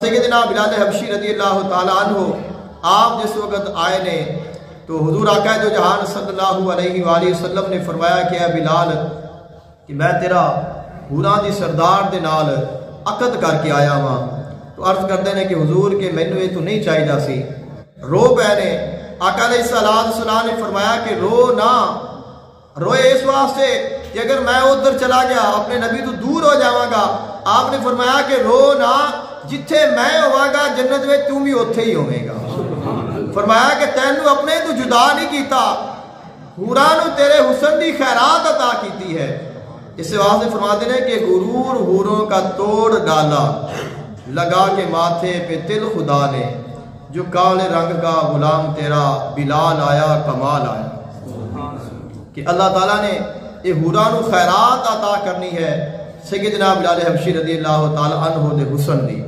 सैयदना बिलाल हबशी रज़ी अल्लाह ताला अन्हु आप जिस वक़्त आए ने तो हुजूर आका दो जहान सल्लल्लाहु अलैहि वसल्लम ने फरमाया कि है बिलाल कि मैं तेरा हूरां दी सरदार दे नाल अकद करके आया वहाँ। तो अर्ज करते हैं कि हुजूर के मैनू ये तो नहीं चाहिए सी, रो पै ने। आका अलैहिस्सलाम ने फरमाया कि रो ना, रोए इस वास्ते कि अगर मैं उधर चला गया अपने नबी तो दूर हो जावांगा। आपने फरमाया कि रो ना, जिथे मैं होवांगा जन्नत में तू भी उत्थे ही होवेगा। फरमाया कि तैनू अपने तो जुदा नहीं किया, हूरां नू तेरे हुस्न दी खैरात अता की है। इस वास्ते फरमाते हैं कि गुरूर हूरों का तोड़ डाला, लगा के माथे पे तिल खुदा ने, जो काले रंग का गुलाम तेरा बिलाल आया कमाल आया। कि अल्लाह ताला ने ये हूरां नू खैरात अता करनी है सैयदना बिलाल हबशी रज़ी अल्लाह ताला अन्हु दे हुस्न दी।